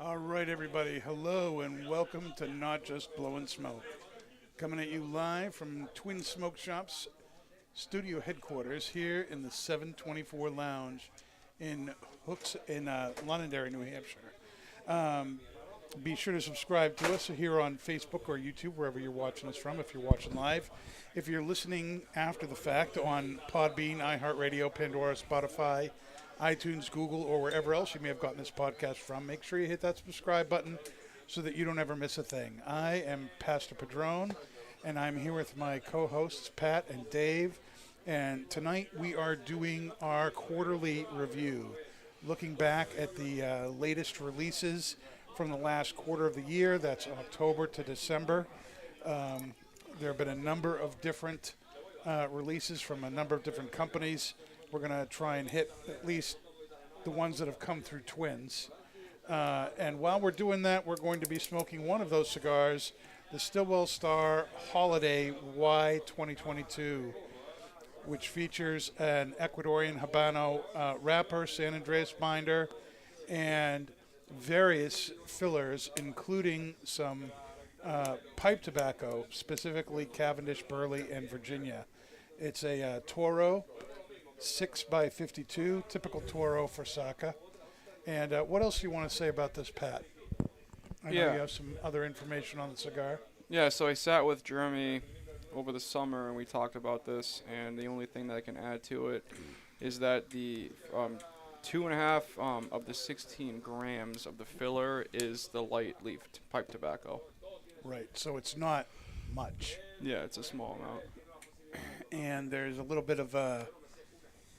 All right, everybody. Hello and welcome to Not Just Blowing Smoke. Coming at you live from Twin Smoke Shop's studio headquarters here in the 724 Lounge in Londonderry, New Hampshire. Be sure to subscribe to us here on Facebook or YouTube, wherever you're watching us from, if you're watching live. If you're listening after the fact on Podbean, iHeartRadio, Pandora, Spotify, iTunes, Google, or wherever else you may have gotten this podcast from, make sure you hit that subscribe button so that you don't ever miss a thing. I am Pastor Padron, and I'm here with my co-hosts, Pat and Dave. And tonight we are doing our quarterly review, looking back at the latest releases from the last quarter of the year. That's October to December. There have been a number of different releases from a number of different companies. We're going to try and hit at least the ones that have come through Twins. And while we're doing that, we're going to be smoking one of those cigars, the Stillwell Star Holiday Y2022, which features an Ecuadorian Habano wrapper, San Andreas binder, and various fillers, including some pipe tobacco, specifically Cavendish, Burley, and Virginia. It's a Toro 6x52, typical Toro for Saka. And what else do you want to say about this, Pat? I know you have some other information on the cigar. Yeah, so I sat with Jeremy over the summer and we talked about this, and the only thing that I can add to it is that the 2.5 of the 16 grams of the filler is the light leaf pipe tobacco. Right, so it's not much. Yeah, it's a small amount. And there's a little bit of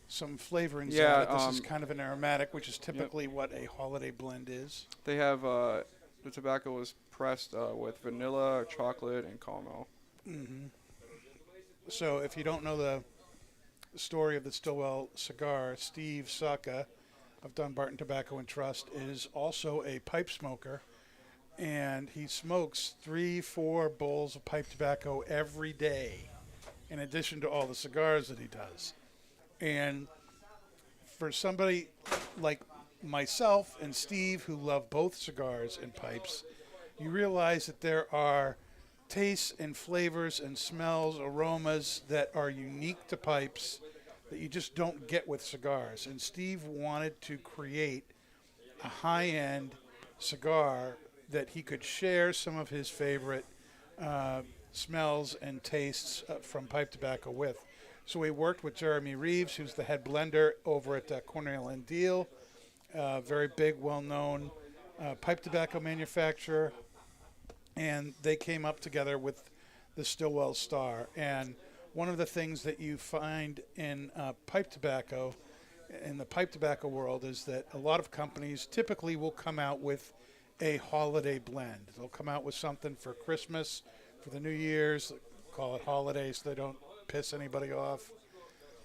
some flavor inside. Yeah, this is kind of an aromatic, which is typically what a holiday blend is. They have the tobacco was pressed with vanilla, chocolate, and caramel. Mm-hmm. So if you don't know the story of the Stillwell cigar, Steve Saka of Dunbarton Tobacco Trust is also a pipe smoker, and he smokes 3-4 bowls of pipe tobacco every day, in addition to all the cigars that he does. And for somebody like myself and Steve, who love both cigars and pipes, you realize that there are tastes and flavors and smells, aromas that are unique to pipes that you just don't get with cigars. And Steve wanted to create a high-end cigar that he could share some of his favorite smells and tastes from pipe tobacco with. So we worked with Jeremy Reeves, who's the head blender over at Cornell and Deal, very big, well-known pipe tobacco manufacturer, and they came up together with the Stillwell Star. And one of the things that you find in pipe tobacco, in the pipe tobacco world, is that a lot of companies typically will come out with a holiday blend. They'll come out with something for Christmas, for the New Year's, call it holidays so they don't piss anybody off,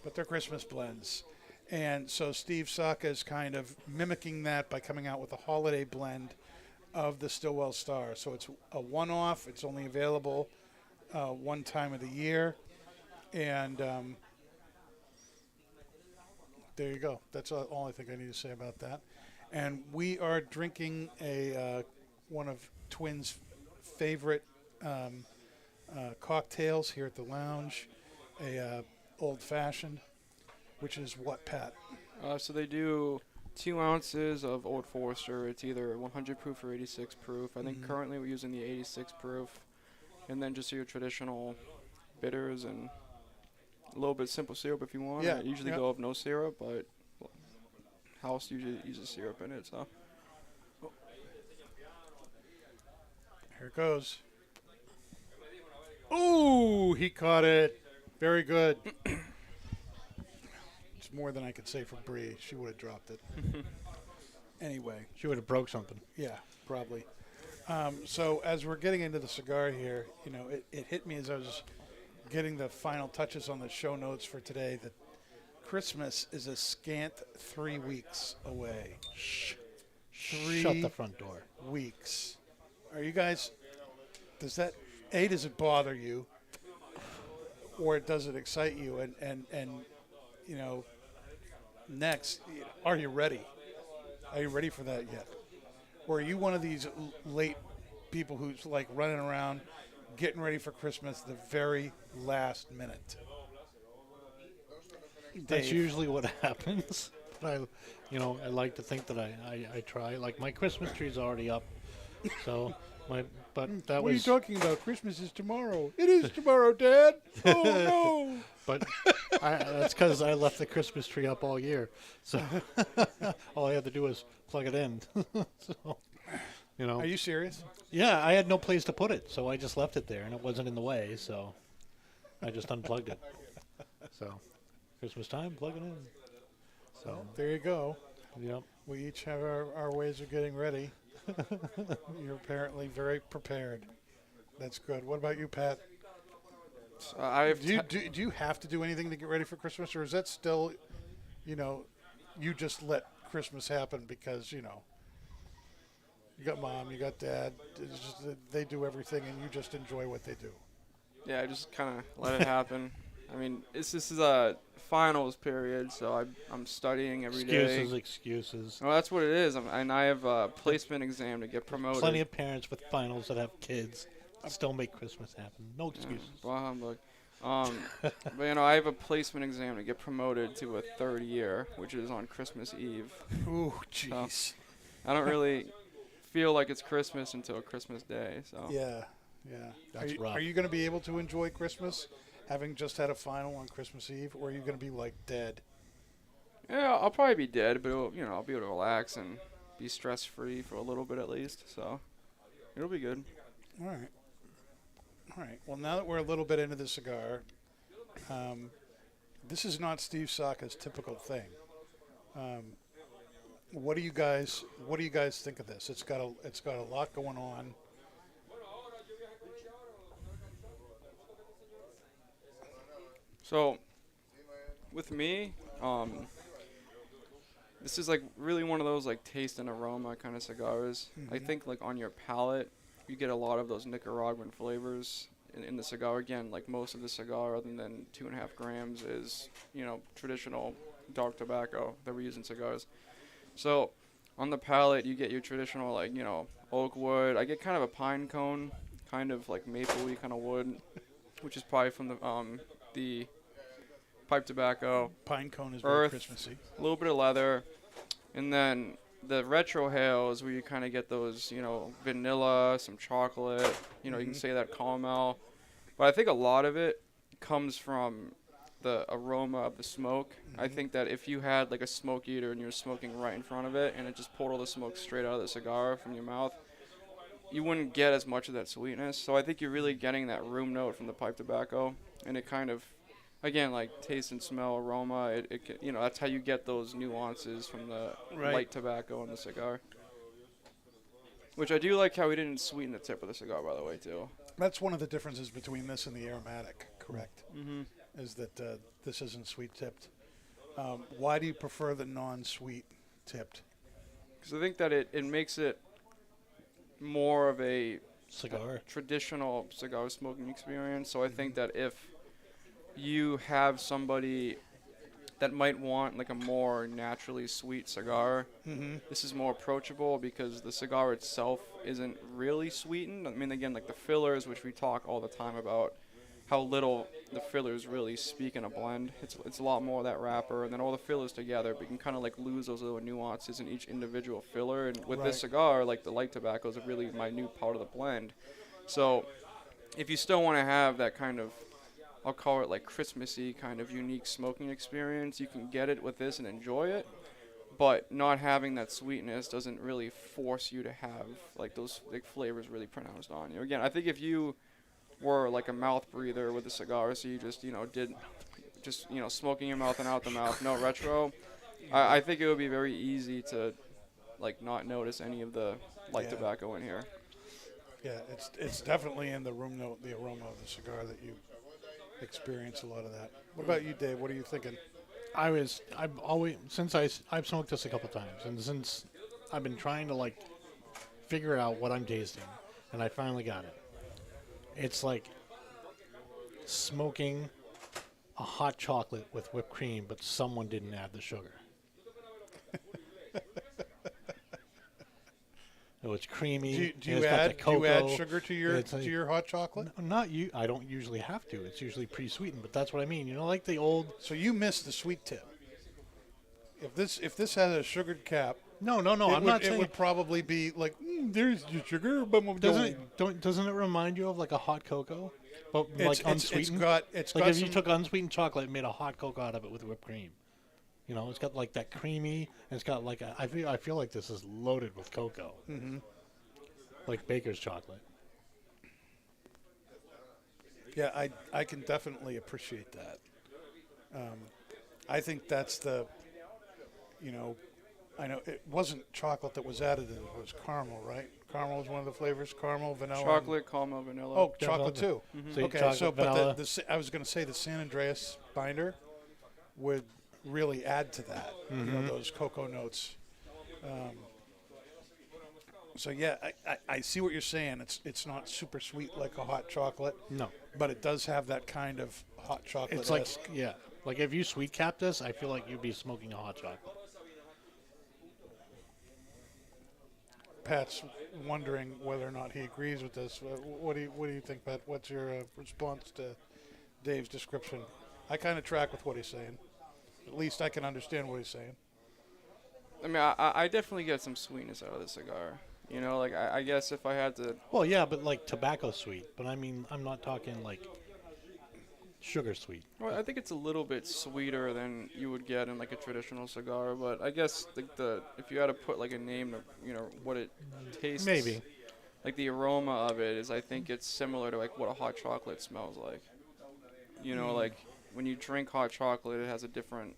but they're Christmas blends. And so Steve Saka is kind of mimicking that by coming out with a holiday blend of the Stillwell Star. So it's a one-off. It's only available one time of the year. And there you go. That's all I think I need to say about that. And we are drinking one of Twin's favorite cocktails here at the lounge, a old-fashioned, which is what, Pat? So they do 2 ounces of Old Forester. It's either 100 proof or 86 proof. I think currently we're using the 86 proof. And then just your traditional bitters and a little bit simple syrup if you want. Yeah. I usually go with no syrup, but house usually uses syrup in it, so. Here it goes. Ooh, he caught it. Very good. It's more than I could say for Bree. She would have dropped it. Anyway. She would have broke something. Yeah, probably. So as we're getting into the cigar here, you know, it hit me as I was getting the final touches on the show notes for today that Christmas is a scant 3 weeks away. Shut the front door. Weeks. Are you guys, does it bother you? Or does it excite you? And you know, next, are you ready? Are you ready for that yet? or are you one of these late people who's like running around, getting ready for Christmas the very last minute? That's Dave. usually what happens. But I like to think that I try. Like my Christmas tree's already up, so but that What are you was. talking about? Christmas is tomorrow. It is tomorrow, Dad. Oh no! But that's because I left the Christmas tree up all year, so all I had to do was plug it in. So, Are you serious? yeah, I had no place to put it, so I just left it there, and it wasn't in the way, so I just unplugged it. So, Christmas time, plug it in. So, There you go. yep. We each have our ways of getting ready. You're apparently very prepared. That's good. What about you, Pat? I've Do you have to do anything to get ready for Christmas, or is that still, you just let Christmas happen because you got mom, you got dad. It's just that they do everything, and you just enjoy what they do. Yeah, I just kind of let it happen. I mean, this is a finals period, so I'm studying every day. Excuses. Well, that's what it is. And I have a placement exam to get promoted. Plenty of parents with finals that have kids still make Christmas happen. No excuses. Bah humbug. But I have a placement exam to get promoted to a third year, which is on Christmas Eve. Ooh, jeez. I don't really feel like it's Christmas until Christmas Day. So Yeah. That's rough. Are you going to be able to enjoy Christmas, having just had a final on Christmas Eve, or are you going to be like dead? yeah, I'll probably be dead, but I'll be able to relax and be stress free for a little bit at least. So it'll be good. All right. Well, now that we're a little bit into the cigar, this is not Steve Saka's typical thing. What do you guys think of this? It's got a lot going on. So with me, this is like really one of those like taste and aroma kind of cigars. I think like on your palate, you get a lot of those Nicaraguan flavors in the cigar. Again, like most of the cigar, other than 2.5 grams, is traditional dark tobacco that we use in cigars. So on the palate, you get your traditional like oak wood. I get kind of a pine cone, kind of like maple-y kind of wood, which is probably from the pipe tobacco. Pine cone is very Earth, Christmassy. a little bit of leather, and then the retrohales where you kind of get those, vanilla, some chocolate, you can say that caramel. But I think a lot of it comes from the aroma of the smoke. I think that if you had like a smoke eater and you're smoking right in front of it and it just pulled all the smoke straight out of the cigar from your mouth, you wouldn't get as much of that sweetness. So I think you're really getting that room note from the pipe tobacco, and it kind of, again, like taste and smell, aroma, that's how you get those nuances from the light tobacco in the cigar. Which I do like how we didn't sweeten the tip of the cigar, by the way, too. That's one of the differences between this and the aromatic, correct? Mm-hmm. Is that this isn't sweet tipped. Why do you prefer the non-sweet tipped? Because I think that it makes it more of a Cigar. traditional cigar smoking experience. So I think that if you have somebody that might want like a more naturally sweet cigar, this is more approachable because the cigar itself isn't really sweetened. I mean, again, like the fillers, which we talk all the time about, how little the fillers really speak in a blend. It's a lot more of that wrapper, and then all the fillers together, but you can kind of like lose those little nuances in each individual filler. And with this cigar, like the light tobacco is a really minute part of the blend. So if you still want to have that kind of, I'll call it like Christmassy kind of unique smoking experience, you can get it with this and enjoy it. But not having that sweetness doesn't really force you to have like those like flavors really pronounced on you. Again, I think if you were like a mouth breather with a cigar, so you just smoking your mouth and out the mouth, no retro, I think it would be very easy to like not notice any of the light tobacco in here. Yeah, it's definitely in the room note, the aroma of the cigar that you experience a lot of that. What about you, Dave? What are you thinking? I've smoked this a couple times, and since I've been trying to like figure out what I'm tasting, and I finally got it. It's like smoking a hot chocolate with whipped cream, but someone didn't add the sugar. Oh, it's creamy. Do and you it's got the add cocoa. sugar to It's like- your hot chocolate? Not you. I don't usually have to. It's usually pre-sweetened, but that's what I mean. You know, like the old. So you missed the sweet tip. If this has a sugared cap, No. it would probably be like there's your sugar, but Doesn't it remind you of like a hot cocoa, but like unsweetened? It's Like got if some, you took unsweetened chocolate and made a hot cocoa out of it with whipped cream. You know, it's got like that creamy, and it's got like I feel like this is loaded with cocoa. Mm-hmm. Like baker's chocolate. yeah, I can definitely appreciate that. I think that's the, you know, I know it wasn't chocolate that was added in it. It was caramel, right? Caramel was one of the flavors. Caramel, vanilla. Chocolate, caramel, vanilla. Oh, chocolate too. So Okay, chocolate, so vanilla. but I was going to say the San Andreas binder would really add to that. You know, those cocoa notes. So yeah, I see what you're saying. It's not super sweet like a hot chocolate. No. But it does have that kind of hot chocolate. It's like, yeah. Like if you sweet cap this, I feel like you'd be smoking a hot chocolate. Pat's wondering whether or not he agrees with this. What do you think, Pat? What's your response to Dave's description? I kind of track with what he's saying. At least I can understand what he's saying. I mean, I definitely get some sweetness out of the cigar. You know, like I guess if I had to, Well, yeah, but like tobacco sweet. But I mean, I'm not talking like sugar sweet. well, I think it's a little bit sweeter than you would get in like a traditional cigar. But I guess the if you had to put like a name to, you know, what it tastes, Maybe. like the aroma of it is, I think it's similar to like what a hot chocolate smells like. You know, like when you drink hot chocolate, it has a different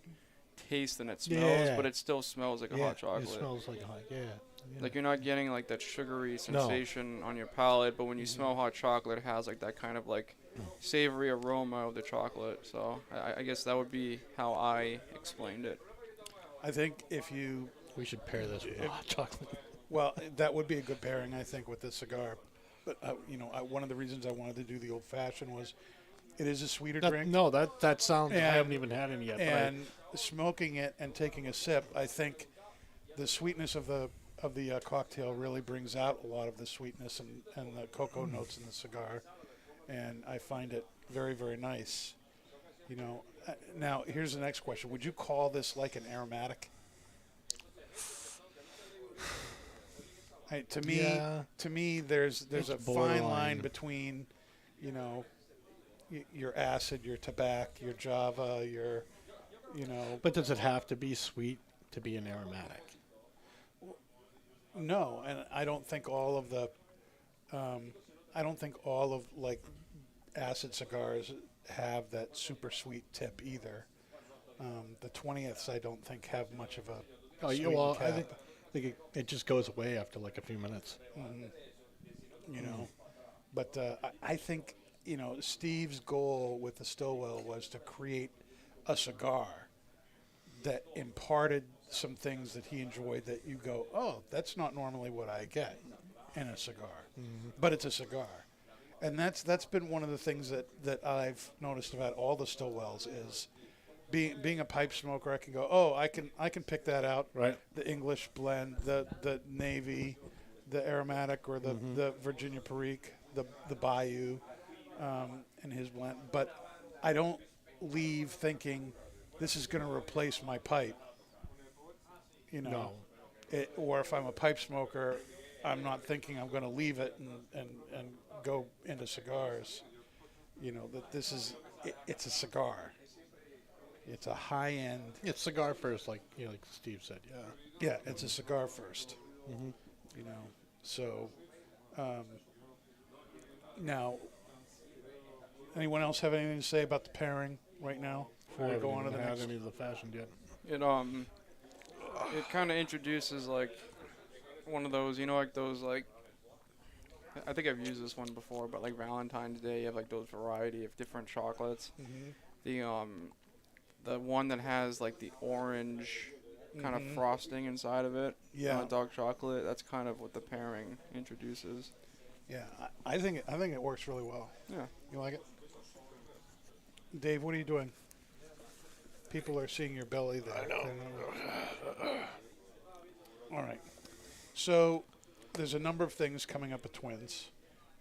taste than it smells, Yeah. but it still smells like a hot chocolate. It smells like a hot. Yeah. Like you're not getting like that sugary sensation on your palate, but when you smell hot chocolate, it has like that kind of like savory aroma of the chocolate. So I guess that would be how I explained it. I think if you, We should pair this with hot chocolate. well, that would be a good pairing, I think, with this cigar. But you know, one of the reasons I wanted to do the old fashioned was, it is a sweeter drink. No, that sounds. I And- haven't even had any yet. And smoking it and taking a sip, I think the sweetness of the cocktail really brings out a lot of the sweetness and the cocoa notes in the cigar, and I find it very, very nice. You know, now here's the next question: would you call this like an aromatic? Yeah. To me, there's It's a fine borderline. line between, you know, your acid, your tobacco, your Java, your, you know. But does it have to be sweet to be an aromatic? No, and I don't think all of the, like acid cigars have that super sweet tip either. The 20ths I don't think have much of a. Oh, yeah. sweetened Well, cap, I think it just goes away after like a few minutes. you know, but I think, you know, Steve's goal with the Stillwell was to create a cigar that imparted some things that he enjoyed that you go, oh, that's not normally what I get in a cigar, but it's a cigar. And that's been one of the things that I've noticed about all the Stillwells is being a pipe smoker, I can go, oh, I can pick that out. Right. The English blend, the Navy, the aromatic, or the Virginia Perique, the Bayou, and his blend. But I don't leave thinking this is going to replace my pipe. You know, No. or if I'm a pipe smoker, I'm not thinking I'm going to leave it and go into cigars. You know, that this is it's a cigar. It's a high end. It's cigar first, like like Steve said. Yeah. Yeah, it's a cigar 1st. You know, so now, anyone else have anything to say about the pairing right now before we go on to the next? any of the fashioned yet. It kind of introduces like one of those, you know, like those like. I think I've used this one before, but like Valentine's Day, you have like those variety of different chocolates. The one that has like the orange kind of frosting inside of it. Yeah. Dark chocolate. That's kind of what the pairing introduces. Yeah, I think it works really well. Yeah. You like it, Dave? What are you doing? People are seeing your belly there. I know. All right. So there's a number of things coming up at Twins.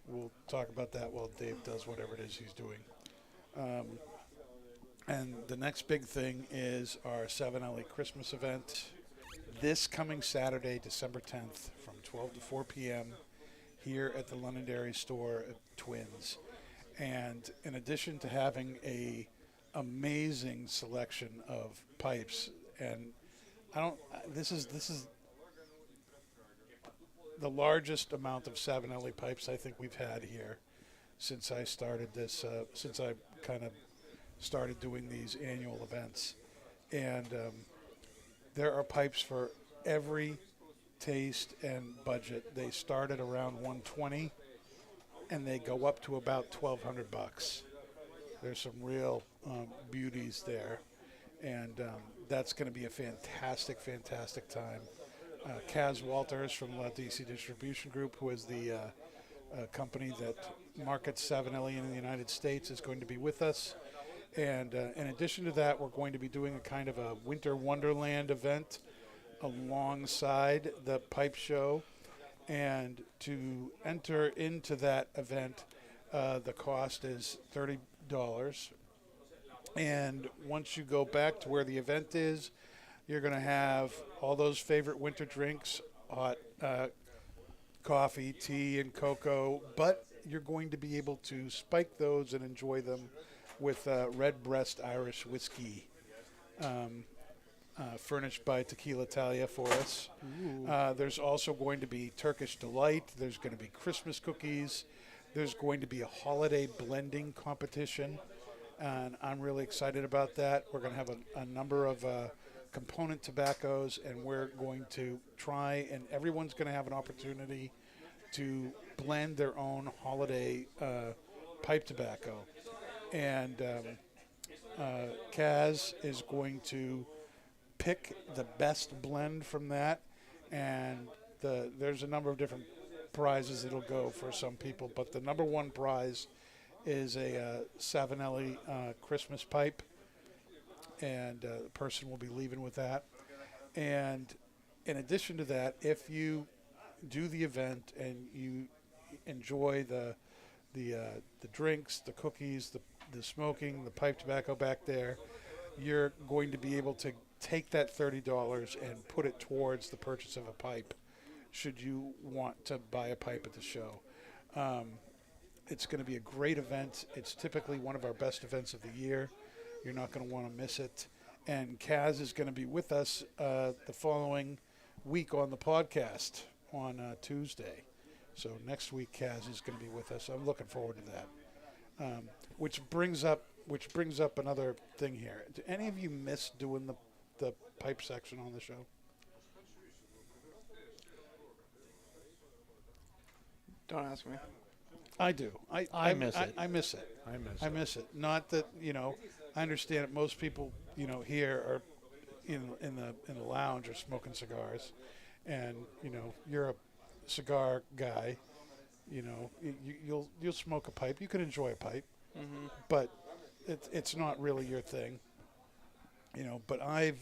We'll talk about that while Dave does whatever it is he's doing. And the next big thing is our 7LA Christmas event this coming Saturday, December 10th, from 12 to 4 p.m. here at the Londonderry store at Twins. And in addition to having a amazing selection of pipes, and this is the largest amount of 7LA pipes I think we've had here since I started this, since I kind of started doing these annual events. And there are pipes for every taste and budget. They start at around 120 and they go up to about $1,200. There's some real beauties there, and that's going to be a fantastic time. Kaz Walters from La DC Distribution Group, who is the company that markets 7LA in the United States, is going to be with us. And in addition to that, we're going to be doing a kind of a Winter Wonderland event alongside the pipe show. And to enter into that event, the cost is $30. And once you go back to where the event is, you're going to have all those favorite winter drinks, hot coffee, tea, and cocoa, but you're going to be able to spike those and enjoy them with Redbreast Irish whiskey, furnished by Tequila Italia for us. There's also going to be Turkish Delight. There's going to be Christmas cookies. There's going to be a holiday blending competition, and I'm really excited about that. We're going to have a number of component tobaccos, and we're going to try, and everyone's going to have an opportunity to blend their own holiday pipe tobacco. And Kaz is going to pick the best blend from that, and there's a number of different prizes that'll go for some people, but the number one prize is a 7LA Christmas pipe, and the person will be leaving with that. And in addition to that, if you do the event and you enjoy the drinks, the cookies, the smoking, the pipe tobacco back there, you're going to be able to take that $30 and put it towards the purchase of a pipe should you want to buy a pipe at the show. It's going to be a great event. It's typically one of our best events of the year. You're not going to want to miss it. And Kaz is going to be with us the following week on the podcast on Tuesday. So next week, Kaz is going to be with us. I'm looking forward to that. Which brings up another thing here. Do any of you miss doing the pipe section on the show? Don't ask me. I do. I miss it. I miss it. I I miss it. Not that, I understand that most people, here are in the lounge are smoking cigars, and you're a cigar guy. You'll smoke a pipe. You can enjoy a pipe, but it's not really your thing. But I've,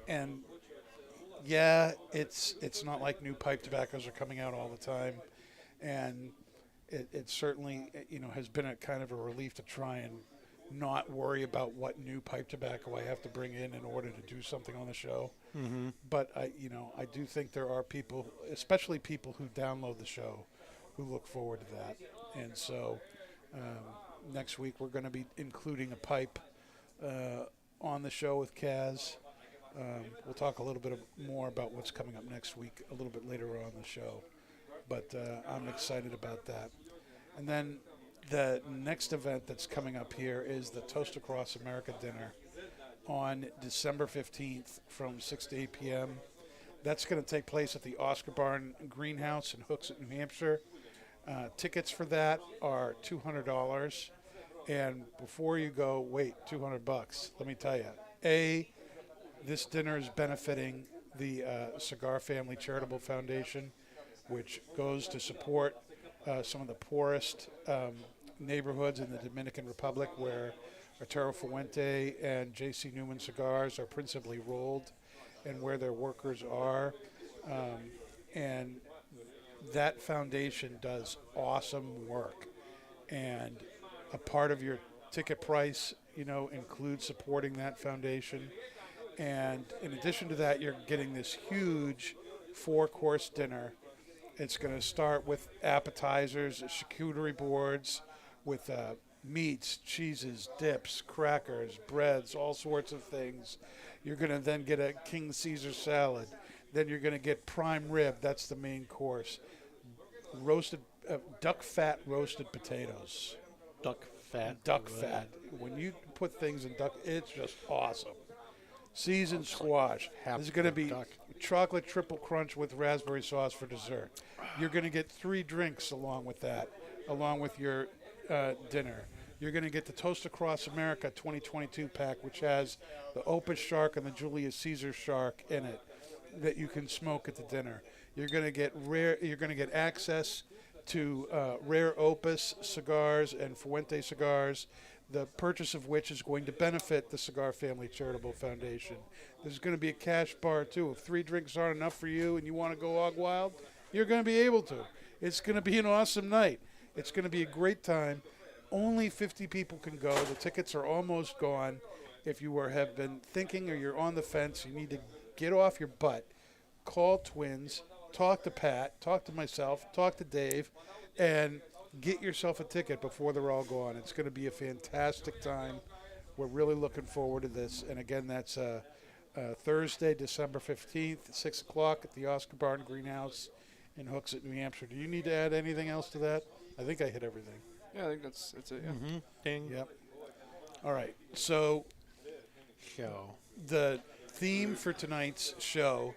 and yeah, it's not like new pipe tobaccos are coming out all the time, and it certainly has been a kind of a relief to try and not worry about what new pipe tobacco I have to bring in order to do something on the show. But I do think there are people, especially people who download the show, who look forward to that. And so next week we're going to be including a pipe on the show with Kaz. We'll talk a little bit more about what's coming up next week a little bit later on the show. But I'm excited about that. And then the next event that's coming up here is the Toast Across America dinner on December 15th from 6 to 8 p.m. That's going to take place at the Oscar Barn Greenhouse in Hooksett, New Hampshire. Tickets for that are $200. And before you go, wait, $200. Let me tell you. This dinner is benefiting the Cigar Family Charitable Foundation, which goes to support some of the poorest neighborhoods in the Dominican Republic, where Arturo Fuente and J.C. Newman cigars are principally rolled, and where their workers are. and that foundation does awesome work. And a part of your ticket price, includes supporting that foundation. And in addition to that, you're getting this huge 4-course dinner. It's going to start with appetizers, charcuterie boards with meats, cheeses, dips, crackers, breads, all sorts of things. You're going to then get a King Caesar salad. Then you're going to get prime rib. That's the main course. Roasted duck fat roasted potatoes. Duck fat. Duck fat. When you put things in duck, it's just awesome. Seasoned squash. There's going to be chocolate triple crunch with raspberry sauce for dessert. You're going to get 3 drinks along with that, along with your dinner. You're going to get the Toast Across America 2022 pack, which has the Opus Shark and the Julius Caesar Shark in it that you can smoke at the dinner. You're going to get access to rare Opus cigars and Fuente cigars, the purchase of which is going to benefit the Cigar Family Charitable Foundation. There's going to be a cash bar, too. If 3 drinks aren't enough for you and you want to go hog wild, you're going to be able to. It's going to be an awesome night. It's going to be a great time. Only 50 people can go. The tickets are almost gone. If you have been thinking or you're on the fence, you need to get off your butt. Call Twins, talk to Pat, talk to myself, talk to Dave, and get yourself a ticket before they're all gone. It's going to be a fantastic time. We're really looking forward to this. And again, that's Thursday, December 15th, 6 o'clock at the Oscar Barton Greenhouse in Hooksett, New Hampshire. Do you need to add anything else to that? I think I hit everything. Yeah, I think that's it. Yeah. Mm-hmm. Ding. Yep. All right. So Show. the theme for tonight's show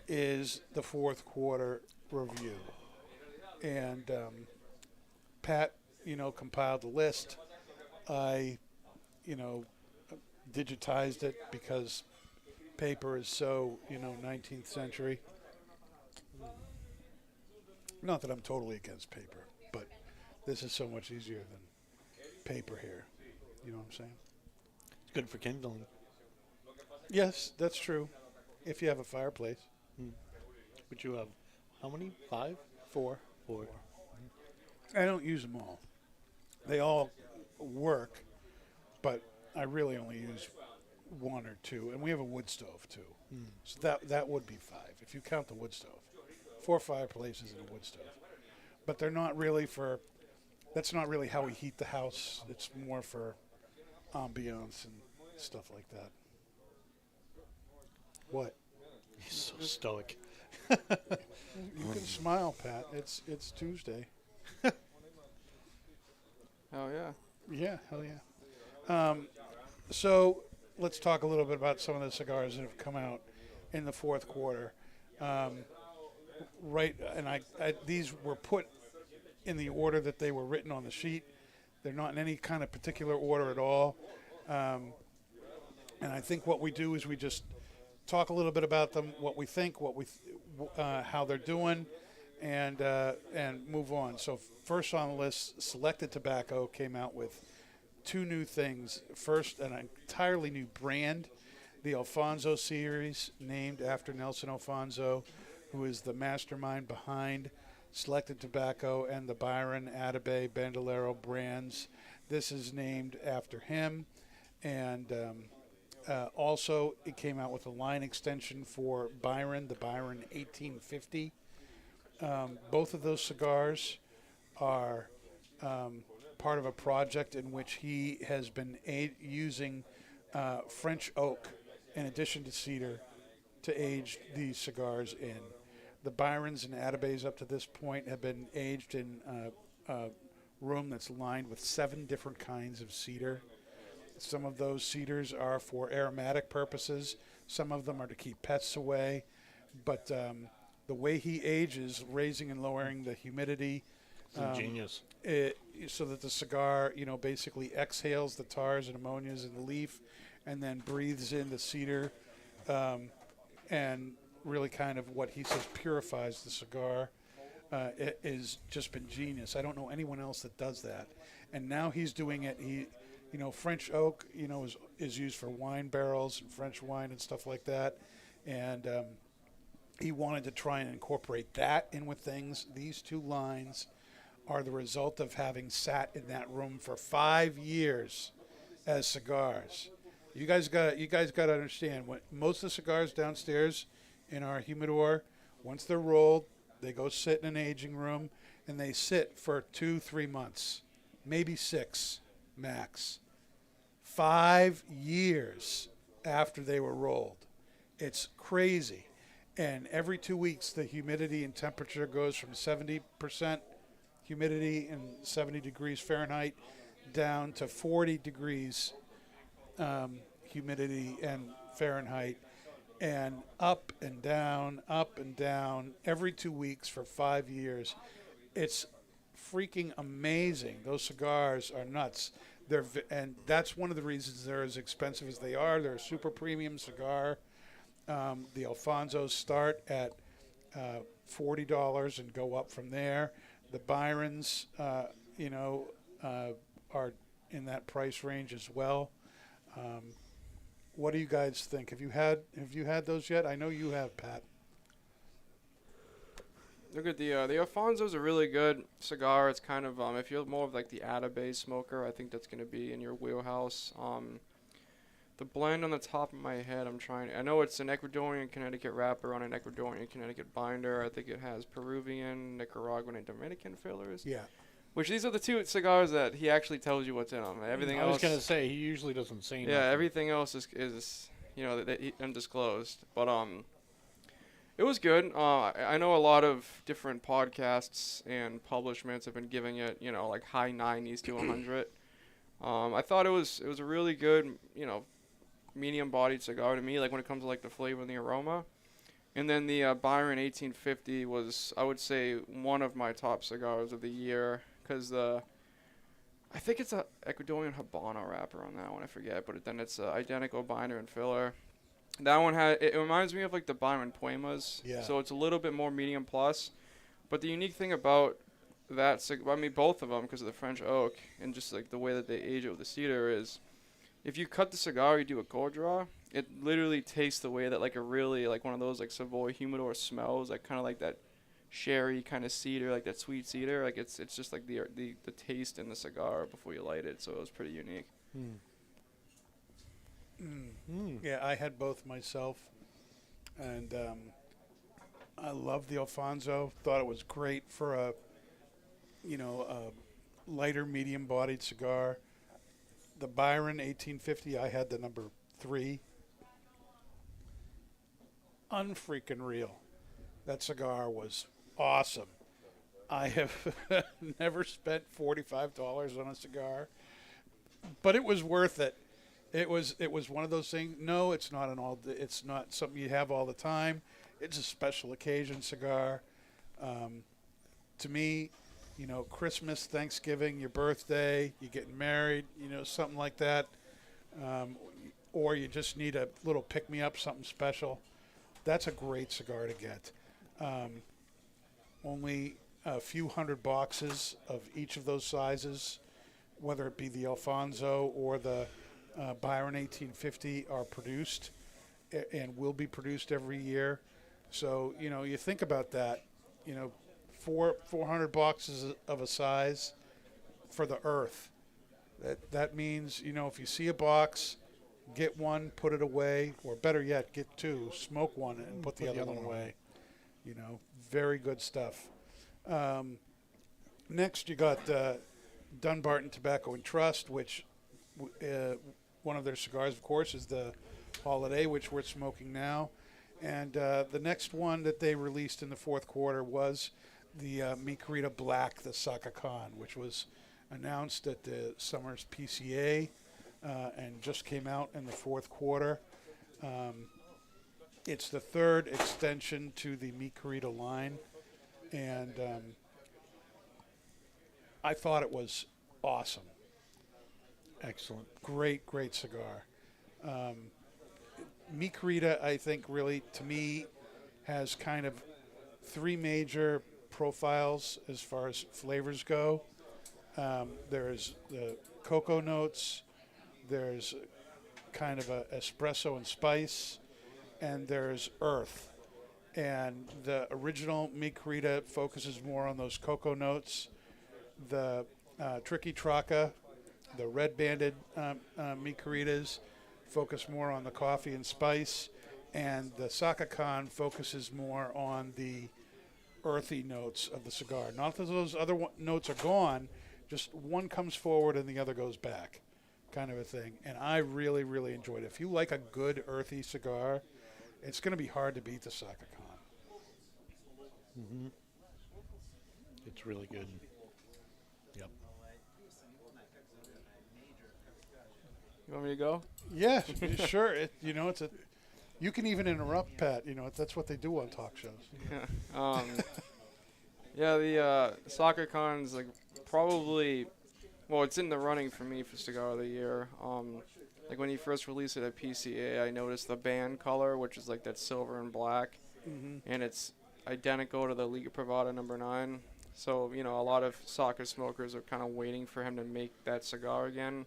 is the fourth quarter review. And Pat, compiled the list. I, digitized it because paper is so, 19th century. Not that I'm totally against paper, but this is so much easier than paper here. You know what I'm saying? It's good for kindling. Yes, that's true. If you have a fireplace. But you have how many? 5? 4. 4. I don't use them all. They all work, but I really only use 1 or 2. And we have a wood stove, too. So that would be 5, if you count the wood stove. 4 fireplaces and a wood stove. But they're not really that's not really how we heat the house. It's more for ambiance and stuff like that. What? He's so stoic. You can smile, Pat. It's Tuesday. Oh yeah. Yeah, hell yeah. So let's talk a little bit about some of the cigars that have come out in the fourth quarter. These were put in the order that they were written on the sheet. They're not in any kind of particular order at all. And I think what we do is we just talk a little bit about them, what we think, how they're doing, and move on. So first on the list, Selected Tobacco came out with 2 new things. First, an entirely new brand, the Alfonso series, named after Nelson Alfonso, who is the mastermind behind Selected Tobacco and the Byron, Atabey, Bandolero brands. This is named after him. And also, it came out with a line extension for Byron, the Byron 1850. Both of those cigars are part of a project in which he has been using French oak in addition to cedar to age these cigars in. The Byrons and Atabeys up to this point have been aged in a room that's lined with 7 different kinds of cedar. Some of those cedars are for aromatic purposes. Some of them are to keep pests away. But the way he ages, raising and lowering the humidity, Genius. So that the cigar, basically exhales the tars and ammonias in the leaf, and then breathes in the cedar, and really kind of what he says purifies the cigar. It has just been genius. I don't know anyone else that does that. And now he's doing it. French oak, is used for wine barrels and French wine and stuff like that. And he wanted to try and incorporate that in with things. These two lines are the result of having sat in that room for 5 years as cigars. You guys got to understand, when most of the cigars downstairs in our humidor, once they're rolled, they go sit in an aging room, and they sit for 2-3 months, maybe 6 max. 5 years after they were rolled. It's crazy. And every 2 weeks, the humidity and temperature goes from 70% humidity and 70 degrees Fahrenheit down to 40 degrees humidity and Fahrenheit, and up and down every 2 weeks for 5 years. It's freaking amazing. Those cigars are nuts. And that's one of the reasons they're as expensive as they are. They're a super premium cigar. The Alfonsos start at $40 and go up from there. The Byrons, are in that price range as well. What do you guys think? Have you had those yet? I know you have, Pat. Look at the Alfonso's a really good cigar. It's kind of if you're more of like the Atabay smoker, I think that's gonna be in your wheelhouse. The blend on the top of my head, I know it's an Ecuadorian Connecticut wrapper on an Ecuadorian Connecticut binder. I think it has Peruvian, Nicaraguan, and Dominican fillers. Yeah. Which these are the two cigars that he actually tells you what's in them. Everything else. I was gonna say he usually doesn't say anything. Yeah, everything else is undisclosed. But it was good. I know a lot of different podcasts and publishments have been giving it, like high 90s to 100. I thought it was a really good, medium-bodied cigar to me, like when it comes to like the flavor and the aroma. And then the Byron 1850 was, I would say, one of my top cigars of the year, because I think it's a Ecuadorian Habano wrapper on that one, I forget, but then it's identical binder and filler. That one it reminds me of like the Byron Puemas, Yeah. So it's a little bit more medium plus. But the unique thing about that cigar, both of them, because of the French oak and just like the way that they age it with the cedar, is if you cut the cigar, you do a cold draw, it literally tastes the way that like a really like one of those like Savoy humidor smells, like kind of like that sherry kind of cedar, like that sweet cedar. Like it's just like the taste in the cigar before you light it. So it was pretty unique. Yeah, I had both myself, and I love the Alfonso. Thought it was great for a lighter, medium-bodied cigar. The Byron 1850, I had the number 3. Unfreaking real. That cigar was awesome. I have never spent $45 on a cigar, but it was worth it. It was one of those things. No, it's not it's not something you have all the time. It's a special occasion cigar. To me, Christmas, Thanksgiving, your birthday, you getting married, something like that, or you just need a little pick-me-up, something special. That's a great cigar to get. Only a few hundred boxes of each of those sizes, whether it be the Alfonso or the Byron 1850, are produced and will be produced every year. So, you think about that, 400 boxes of a size for the earth. That means, if you see a box, get one, put it away, or better yet, get 2, smoke one and put the other one away. Very good stuff. Next, you got Dunbarton Tobacco Trust, which one of their cigars, of course, is the Holiday, which we're smoking now. And the next one that they released in the fourth quarter was the Mi Querida Black, the Saka Khan, which was announced at the summer's PCA and just came out in the fourth quarter. It's the third extension to the Mi Querida line, and I thought it was awesome. Excellent. Great cigar. Mi Querida, I think, really, to me, has kind of 3 major profiles as far as flavors go. There's the cocoa notes, there's kind of a espresso and spice, and there's earth. and the original Mi Querida focuses more on those cocoa notes. The Tricky Traca, the red banded Mi Queridas, focus more on the coffee and spice, and the Saka Khan focuses more on the earthy notes of the cigar. Not that those other notes are gone, just one comes forward and the other goes back, kind of a thing. And I really, really enjoyed it. If you like a good earthy cigar, it's going to be hard to beat the Saka Khan. Mm-hmm. It's really good. Yep. You want me to go? Yeah, sure. It's a. You can even interrupt, Pat. That's what they do on talk shows. Yeah. Yeah, the Soccer Con's like probably, well, it's in the running for me for Cigar of the Year. Like when he first released it at PCA, I noticed the band color, which is like that silver and black, and it's identical to the Liga Privada #9. So a lot of soccer smokers are kind of waiting for him to make that cigar again.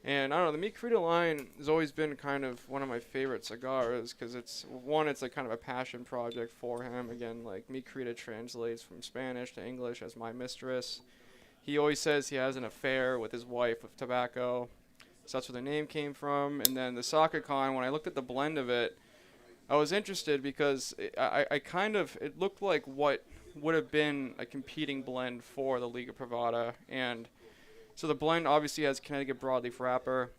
And I don't know, the Mi Querida line has always been kind of one of my favorite cigars because it's like kind of a passion project for him. Again, like Mi Querida translates from Spanish to English as my mistress. He always says he has an affair with his wife with tobacco. So that's where the name came from. And then the Saka Khan, when I looked at the blend of it, I was interested because it looked like what would have been a competing blend for the Liga Privada. And so the blend obviously has Connecticut broadleaf wrapper.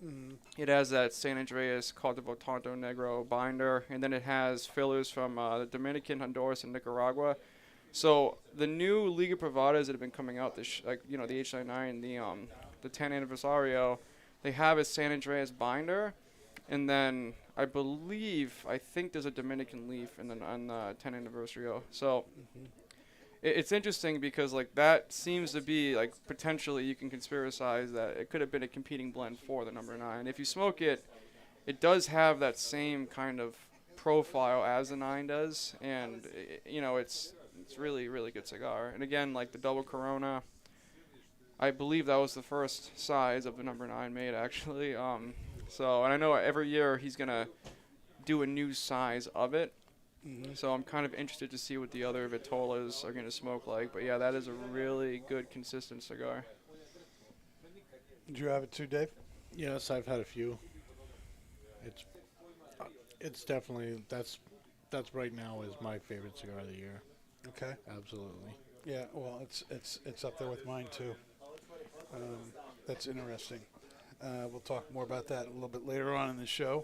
It has that San Andreas Cultivo Tanto Negro binder, and then it has fillers from the Dominican, Honduras, and Nicaragua. So the new Liga Privadas that have been coming out, the H99, the 10 Anniversario, they have a San Andreas binder, and then I think there's a Dominican leaf on the 10 Anniversario. So. It's interesting because like that seems to be like potentially you can conspiracize that it could have been a competing blend for the #9. If you smoke it, it does have that same kind of profile as the 9 does, and it's really, really good cigar. And again, like the double Corona, I believe that was the first size of the #9 made actually. And I know every year he's gonna do a new size of it. So I'm kind of interested to see what the other Vitolas are going to smoke like. But yeah, that is a really good, consistent cigar. Did you have it too, Dave? Yes, I've had a few. It's definitely that's right now is my favorite cigar of the year. Okay. Absolutely. Yeah. Well, it's up there with mine too. That's interesting. We'll talk more about that a little bit later on in the show.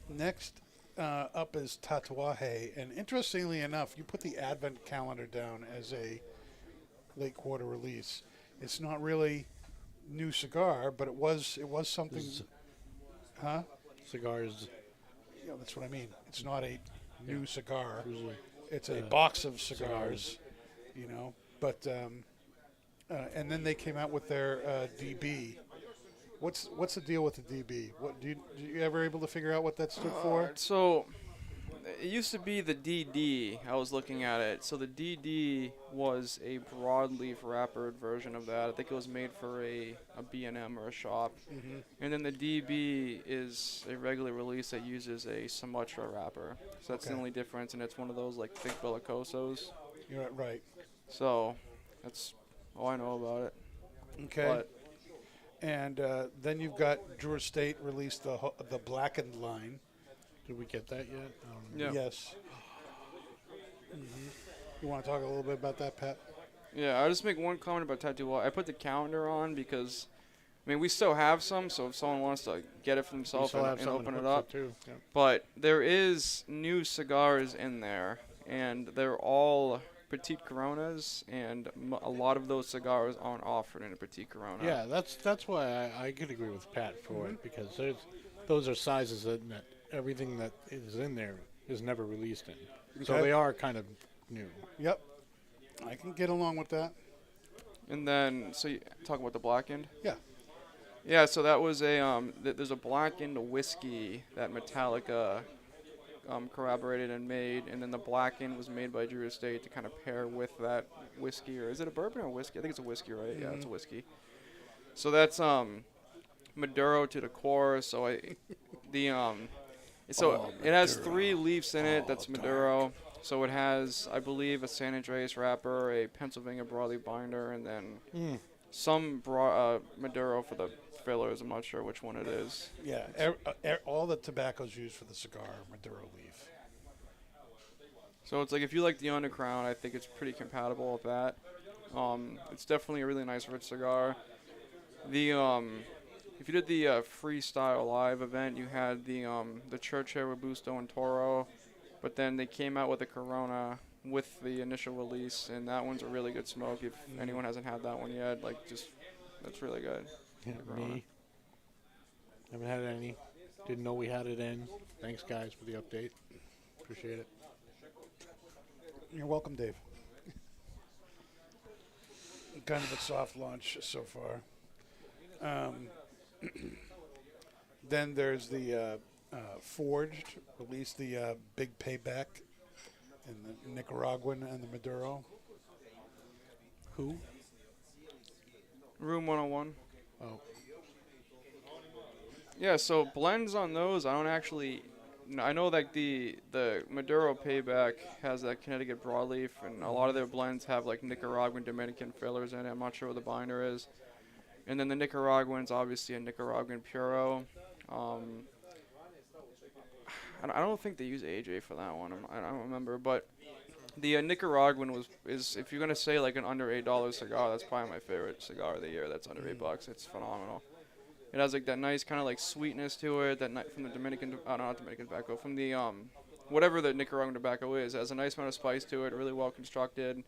Next. Up is Tatuaje, and interestingly enough, you put the Advent calendar down as a late quarter release. It's not really new cigar, but it was something. Cigars. Yeah, that's what I mean. It's not a new cigar. Usually, it's a box of cigars. But and then they came out with their DB. What's the deal with the DB? What did you ever able to figure out what that stood for? So it used to be the DD. I was looking at it. So the DD was a broadleaf wrappered version of that. I think it was made for a B&M or a shop. And then the DB is a regular release that uses a Sumatra wrapper. So that's the only difference, and it's one of those like thick bellicosos. You're right. So that's all I know about it. Okay. But and then you've got Drew Estate released the blackened line. did we get that yet? Yeah. Yes. You want to talk a little bit about that, Pat? Yeah, I'll just make one comment about Tattoo. I put the calendar on because, we still have some, so if someone wants to get it for themselves and open it up. Too. Yeah. But there is new cigars in there, and they're all Petite Coronas, and a lot of those cigars aren't offered in a Petite Corona. Yeah, that's why I could agree with Pat for it, because those are sizes that everything that is in there is never released in. So they are kind of new. Yep. I can get along with that. And then, so you talk about the blackened? Yeah. Yeah, so that was there's a blackened whiskey that Metallica corroborated and made, and then the blackened was made by Drew Estate to kind of pair with that whiskey. Or is it a bourbon or whiskey? I think it's a whiskey, right? Yeah, it's a whiskey. So that's Maduro to the core. So So it has 3 leaves in it. That's Maduro. So it has, I believe, a San Andreas wrapper, a Pennsylvania broadleaf binder, and then some Maduro for the fillers. I'm not sure which one it is. Yeah, all the tobaccos used for the cigar are Maduro leaf. So it's like if you like the Undercrown, I think it's pretty compatible with that. It's definitely a really nice rich cigar. The if you did the Freestyle Live event, you had the Churchill Robusto and Toro, but then they came out with a Corona with the initial release, and that one's a really good smoke. If anyone hasn't had that one yet, that's really good. Yeah, me. Haven't had any. Didn't know we had it in. Thanks, guys, for the update. Appreciate it. You're welcome, Dave. Kind of a soft launch so far. Then there's the Forged, released the Big Payback in the Nicaraguan and the Maduro. Who? Room 101. Oh, Yeah, so blends on those, I don't actually. I know that the Maduro Payback has that Connecticut broadleaf, and a lot of their blends have like Nicaraguan, Dominican fillers in it. I'm not sure what the binder is. And then the Nicaraguan's obviously a Nicaraguan Puro. I don't think they use AJ for that one. I don't remember, but the Nicaraguan is if you're gonna say like an under $8 cigar, that's probably my favorite cigar of the year. That's under $8. It's phenomenal. It has like that nice kind of like sweetness to it. From the Dominican, not Dominican tobacco, from the whatever the Nicaraguan tobacco is. It has a nice amount of spice to it. Really well constructed.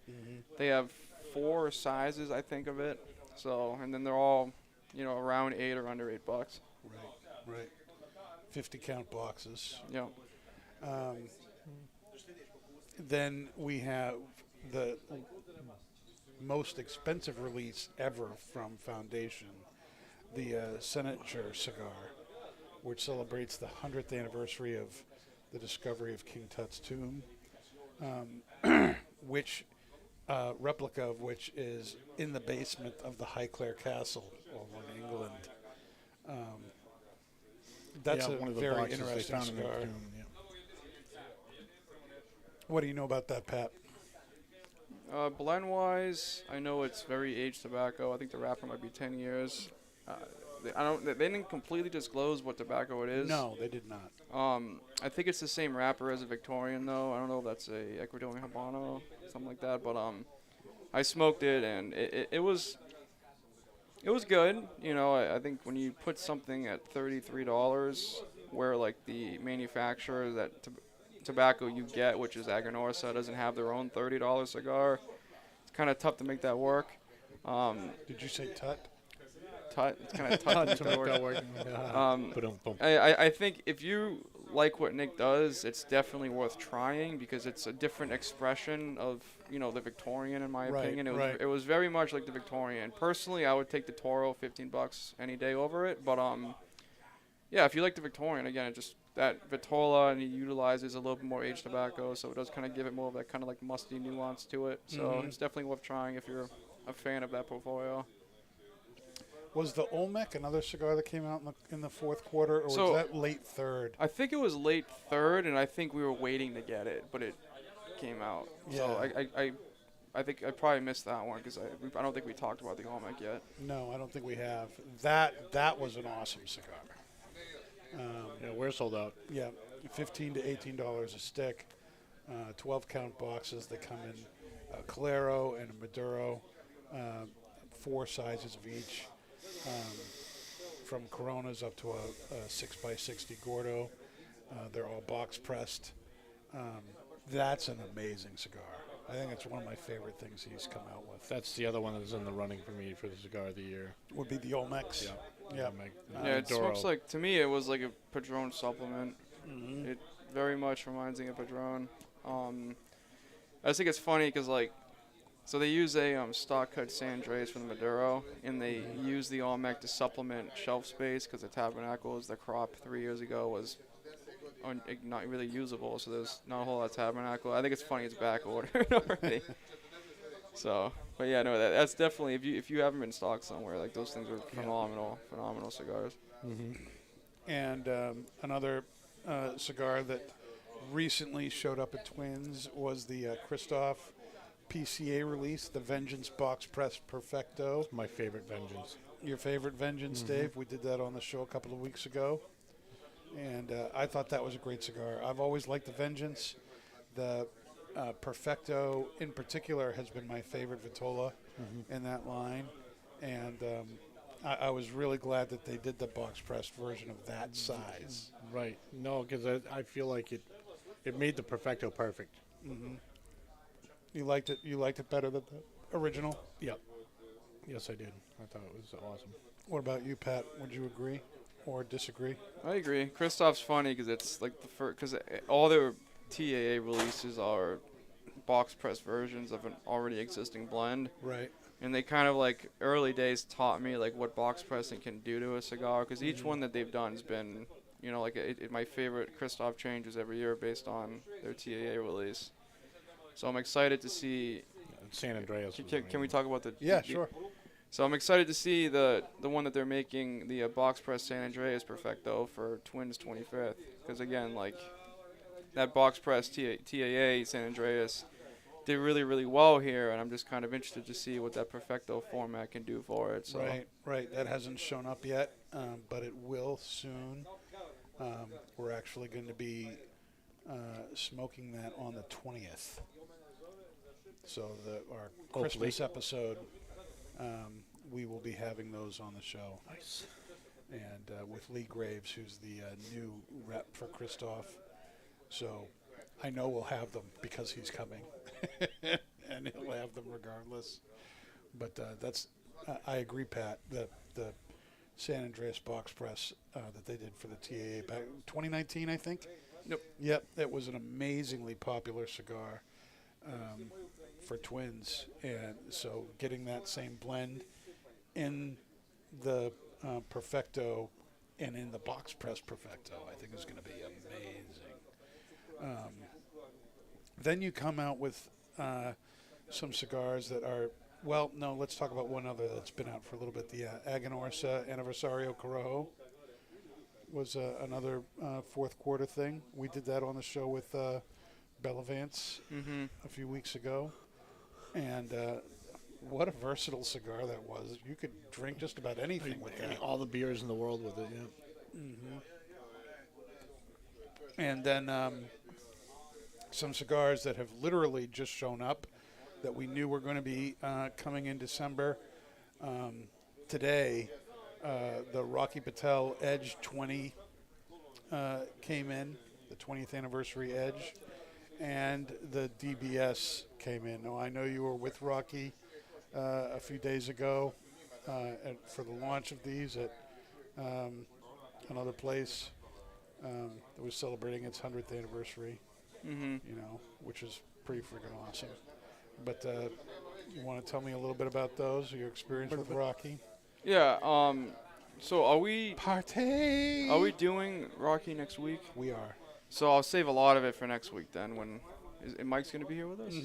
They have 4 sizes, I think, of it. So, and then they're all, around 8 or under $8. Right. 50 count boxes. Yeah. Then we have the most expensive release ever from Foundation, the Senator cigar, which celebrates the 100th anniversary of the discovery of King Tut's tomb, which replica of which is in the basement of the Highclere Castle over in England. That's one of the very boxes they interesting found in the cigar. tomb, yeah. What do you know about that, Pat? Blend-wise, I know it's very aged tobacco. I think the wrapper might be 10 years. They didn't completely disclose what tobacco it is. No, they did not. I think it's the same wrapper as a Victorian, though. I don't know if that's a Ecuadorian Habano, something like that. But I smoked it, and it was good. I think when you put something at $33, where like the manufacturer that tobacco you get, which is Aganorsa, doesn't have their own $30 cigar, it's kind of tough to make that work. Did you say Tut? It's kind of tough to make that work. I think if you like what Nick does, it's definitely worth trying because it's a different expression of the Victorian, in my opinion. It was very much like the Victorian. Personally, I would take the Toro, $15 any day over it. But yeah, if you like the Victorian, again, it just that Vitola, and he utilizes a little bit more aged tobacco, so it does kind of give it more of that kind of like musty nuance to it. So it's definitely worth trying if you're a fan of that portfolio. Was the Olmec another cigar that came out in the fourth quarter, or was that late third? I think it was late third, and I think we were waiting to get it, but it came out. Yeah. So I think I probably missed that one because I don't think we talked about the Olmec yet. No, I don't think we have. That was an awesome cigar. Yeah, we're sold out. Yeah, $15 to $18 a stick, 12 count boxes. They come in a Calero and a Maduro, 4 sizes of each. From Coronas up to a 6x60 Gordo. They're all box pressed. That's an amazing cigar. I think it's one of my favorite things he's come out with. That's the other one that's in the running for me for the cigar of the year. Would be the Olmecs. Yeah. Yeah, it smokes like, to me, it was like a Padron supplement. It very much reminds me of Padron. I just think it's funny because so they use a stock cut San Andreas from the Maduro, and they use the Olmec to supplement shelf space because the Tabernacles, the crop 3 years ago was not really usable, so there's not a whole lot of Tabernacle. I think it's funny it's back ordered already. So, but yeah, no, that's definitely, if you have them in stock somewhere, like those things are phenomenal cigars. And another cigar that recently showed up at Twins was the Christoph PCA release, the Vengeance Box Press Perfecto. My favorite Vengeance. Your favorite Vengeance, Dave? We did that on the show a couple of weeks ago, and I thought that was a great cigar. I've always liked the Vengeance. The Perfecto, in particular, has been my favorite Vitola in that line, and I was really glad that they did the box pressed version of that size. Right. No, because I feel like it made the Perfecto perfect. You liked it? You liked it better than the original? Yep. Yes, I did. I thought it was awesome. What about you, Pat? Would you agree or disagree? I agree. Christoph's funny because it's like the first, because all their TAA releases are box press versions of an already existing blend. Right. And they kind of like early days taught me like what box pressing can do to a cigar, because each one that they've done has been, you know, like my favorite Christoph changes every year based on their TAA release. So I'm excited to see. San Andreas. Can we talk about the? Yeah, sure. So I'm excited to see the one that they're making, the box press San Andreas Perfecto for Twins 25th, because again, like that box press TAA San Andreas did really, really well here, and I'm just kind of interested to see what that Perfecto format can do for it. So. Right. That hasn't shown up yet, but it will soon. We're actually going to be smoking that on the 20th. So our Christmas episode, we will be having those on the show. Nice. And with Lee Graves, who's the new rep for Christoph. So I know we'll have them because he's coming. And he'll have them regardless. But I agree, Pat. The San Andreas box press that they did for the TAA back in 2019, I think. Nope. Yep, it was an amazingly popular cigar for Twins, and so getting that same blend in the Perfecto and in the box press Perfecto, I think is going to be amazing. Then you come out with some cigars that are, well, no, let's talk about one other that's been out for a little bit. The Aganorsa Aniversario Corojo was another fourth quarter thing. We did that on the show with Bellavance a few weeks ago. And what a versatile cigar that was. You could drink just about anything with that. All the beers in the world with it, yeah. And then some cigars that have literally just shown up that we knew were going to be coming in December. Today, the Rocky Patel Edge 20 came in, the 20th anniversary Edge, and the DBS came in. Now, I know you were with Rocky a few days ago for the launch of these at another place that was celebrating its 100th anniversary, which is pretty freaking awesome. But you want to tell me a little bit about those, your experience with Rocky? Yeah. So are we doing Rocky next week? We are. So I'll save a lot of it for next week then. When Mike's going to be here with us?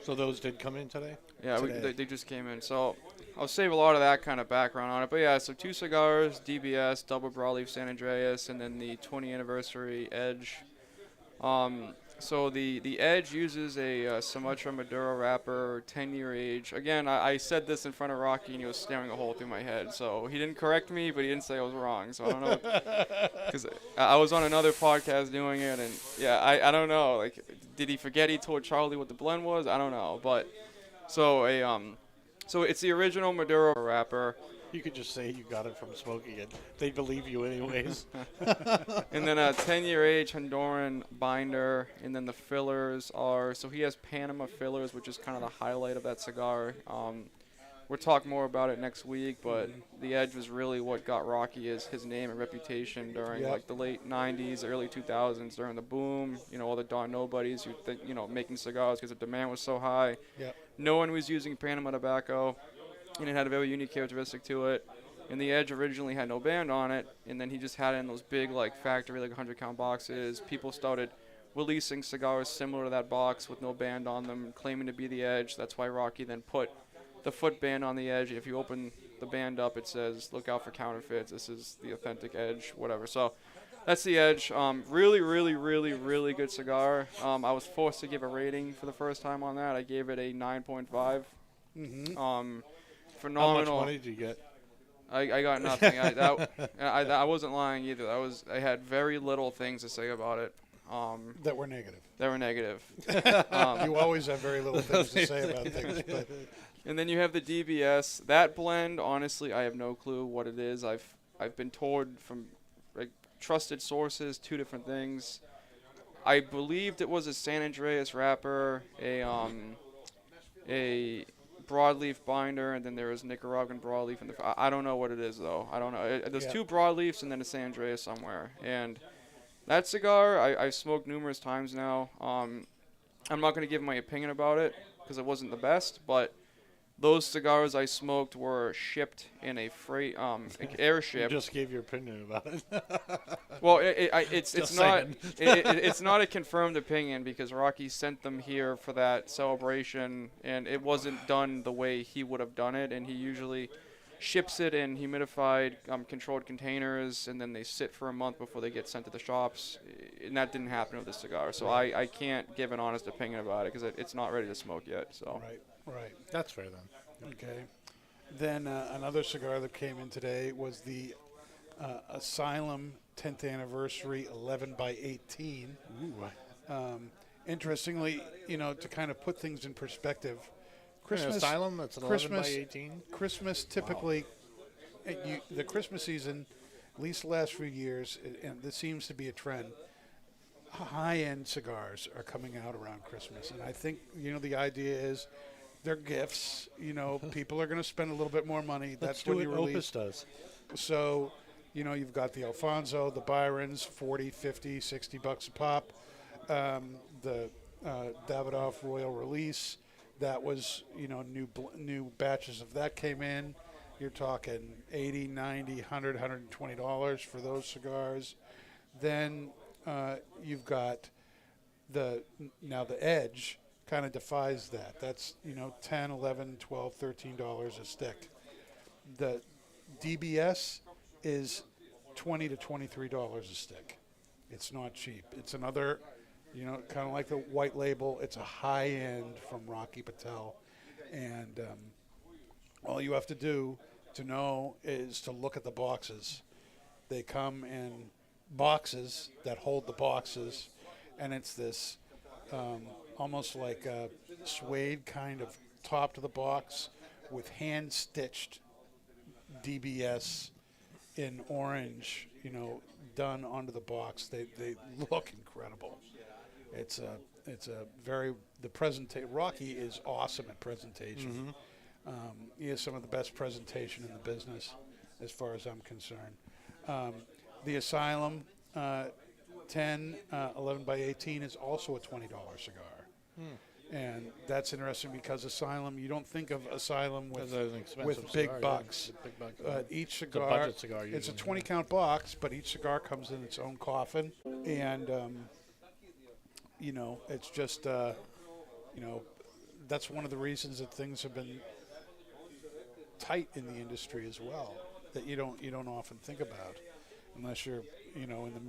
So those did come in today? Yeah, Today. they just came in. So I'll save a lot of that kind of background on it. But yeah, so 2 cigars, DBS, double broadleaf San Andreas, and then the 20th anniversary Edge. So the Edge uses a Sumatra Maduro wrapper, 10-year age. Again, I said this in front of Rocky, and he was staring a hole through my head. So he didn't correct me, but he didn't say I was wrong. So I don't know, because I was on another podcast doing it, and yeah, I don't know. Like, did he forget he told Charlie what the blend was? I don't know. But so it's the original Maduro wrapper. You could just say you got it from smoking it. They believe you anyways. And then a 10-year age Honduran binder, and then the fillers are, so he has Panama fillers, which is kind of the highlight of that cigar. We'll talk more about it next week, but the Edge was really what got Rocky his name and reputation during like the late 90s, early 2000s, during the boom. You know, all the Don Nobodies who making cigars because the demand was so high. Yep. No one was using Panama tobacco, and it had a very unique characteristic to it. And the Edge originally had no band on it, and then he just had it in those big, like, factory, like, 100-count boxes. People started releasing cigars similar to that box with no band on them, claiming to be the Edge. That's why Rocky then put the foot band on the Edge. If you open the band up, it says, look out for counterfeits. This is the authentic Edge, whatever. So That's the Edge. Really, really, really, really good cigar. I was forced to give a rating for the first time on that. I gave it a 9.5. Mm-hmm. How Phenomenal. much money did you get? I got nothing. I wasn't lying either. I had very little things to say about it. That were negative. That were negative. You always have very little things to say about things, but And then you have the DBS. That blend, honestly, I have no clue what it is. I've been told from like trusted sources 2 different things. I believed it was a San Andreas wrapper, a broadleaf binder, and then there was Nicaraguan broadleaf. I don't know what it is though. I don't know. There's Yeah. 2 broadleafs and then a San Andreas somewhere. And that cigar, I've smoked numerous times now. I'm not going to give my opinion about it because it wasn't the best, but those cigars I smoked were shipped in a freight You airship. just gave your opinion about it. Well, it's Just not saying. it's not a confirmed opinion because Rocky sent them here for that celebration, and it wasn't done the way he would have done it. And he usually ships it in humidified, controlled containers, and then they sit for a month before they get sent to the shops. And that didn't happen with this cigar, so I can't give an honest opinion about it because it's not ready to smoke yet. So right. That's fair then. Okay. Then another cigar that came in today was the Asylum 10th Anniversary 11 by 18. Ooh. Interestingly, to kind of put things in perspective, Christmas Asylum, that's an 11 by 18. Christmas typically, the Christmas season, at least the last few years, and this seems to be a trend, high-end cigars are coming out around Christmas. And I think, the idea is they're gifts. People are going to spend a little bit more money. That's when what you release. Opus does. So, you've got the Alfonso, the Byrons, 40, 50, 60 bucks a pop. The Davidoff Royal Release, that was, new batches of that came in. You're talking $80, $90, $100, $120 for those cigars. Then you've got the Edge kind of defies that. That's, $10, $11, $12, $13 a stick. The DBS is $20 to $23 a stick. It's not cheap. It's another, kind of like the white label. It's a high end from Rocky Patel. And all you have to do to know is to look at the boxes. They come in boxes that hold the boxes, and it's this almost like a suede kind of top to the box with hand-stitched DBS in orange, done onto the box. They look incredible. It's a very, the presentation. Rocky is awesome at presentation. He has some of the best presentation in the business, as far as I'm concerned. The Asylum 10, 11 by 18 is also a $20 cigar. And that's interesting because Asylum, you don't think of Asylum with big bucks. Each cigar, It's a budget cigar it's a usually, 20-count box, but each cigar comes in its own coffin. And, it's just, that's one of the reasons that things have been tight in the industry as well, that you don't often think about unless you're, in the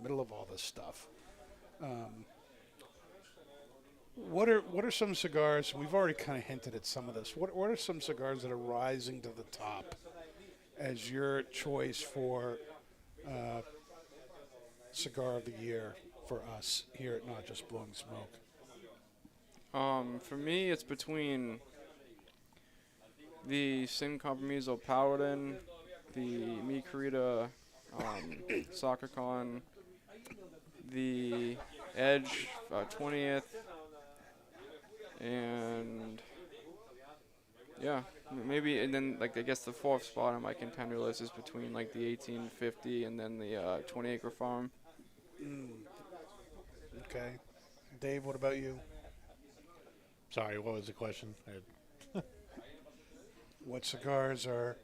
middle of all this stuff. What are some cigars? We've already kind of hinted at some of this. What are some cigars that are rising to the top as your choice for cigar of the year for us here at Not Just Blowing Smoke? For me, it's between the Sin Compromiso Paladin, the Mi Querida SakaCon, the Edge 20th, and yeah, maybe, and then I guess the 4th spot on my contender list is between the 1850 and then the 20 Acre Farm. Okay. Dave, what about you? Sorry, what was the question? What cigars are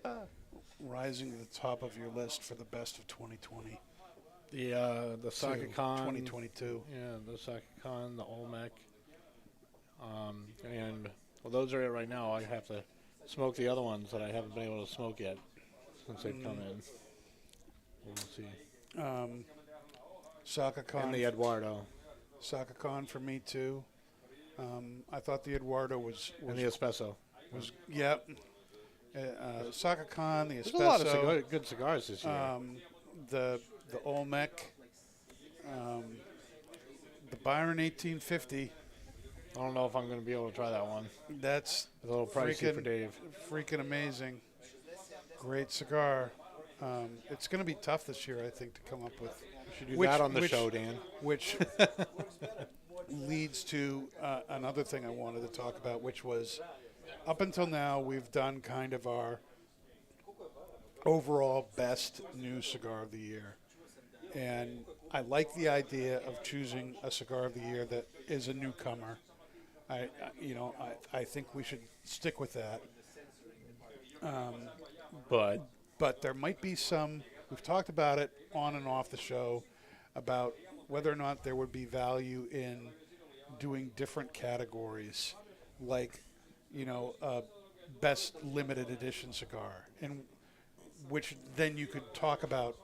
rising to the top of your list for the best of 2020? The SakaCon. 2022. Yeah, the SakaCon, the Olmec. And those are it right now. I have to smoke the other ones that I haven't been able to smoke yet since they've come in. We'll see. SakaCon. And the Eduardo. SakaCon for me too. I thought the Eduardo was And the Espresso. yeah. SakaCon, the There's a lot of Espresso, good cigars this year. the Olmec, the Byron 1850. I don't know if I'm going to be able to try that one. That's It's a little pricey for Dave. freaking amazing. Great cigar. It's going to be tough this year, I think, to come up with. We should do that on the show, Dan. Which leads to another thing I wanted to talk about, which was up until now we've done kind of our overall best new cigar of the year. And I like the idea of choosing a cigar of the year that is a newcomer. I think we should stick with that. But there might be some, we've talked about it on and off the show, about whether or not there would be value in doing different categories, like, best limited edition cigar, and which then you could talk about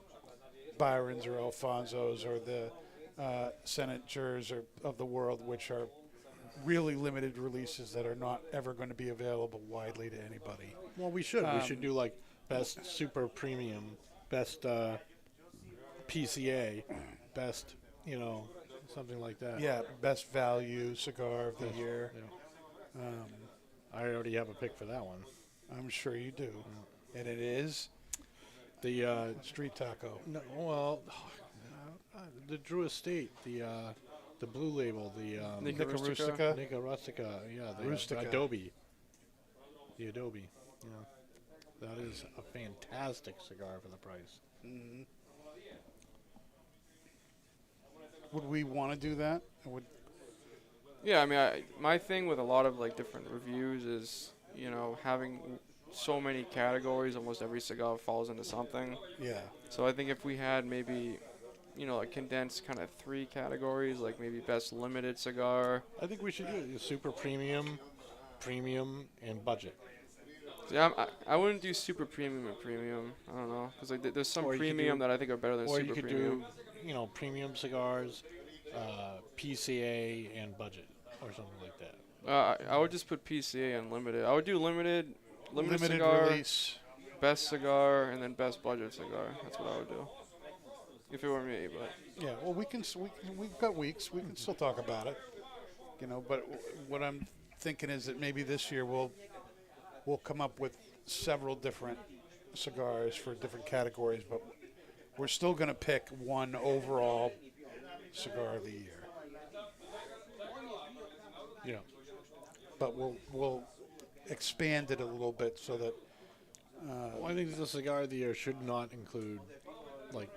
Byron's or Alfonso's or the Senators or of the world, which are really limited releases that are not ever going to be available widely to anybody. Well, we should. We should do like best super premium, best PCA, best, something like that. Yeah, best value cigar of the year. Yeah. I already have a pick for that one. I'm sure you do. And it is The Street Taco. no, well, the Drew Estate, the blue label, the Nica Nica Rustica. Rustica. Nica Rustica, yeah, the Rustica. Adobe. The Adobe, yeah. That is a fantastic cigar for the price. Mhm. Would we want to do that? Yeah, I mean, my thing with a lot of like different reviews is, having so many categories, almost every cigar falls into something. Yeah. So I think if we had maybe, a condensed kind of 3 categories, like maybe best limited cigar. I think we should do it. Super premium, premium, and budget. Yeah, I wouldn't do super premium and premium. I don't know, because like there's some Or you could premium do- that I think are better than Or super you could premium. do, premium cigars, PCA, and budget, or something like that. I would just put PCA and limited. I would do limited cigar, release. best cigar, and then best budget cigar. That's what I would do. If it were me, but Yeah. Well, we've got weeks. We can still talk about it. But what I'm thinking is that maybe this year we'll come up with several different cigars for different categories, but we're still going to pick one overall cigar of the year. Yeah. But we'll expand it a little bit so that Well, I think the cigar of the year should not include, like,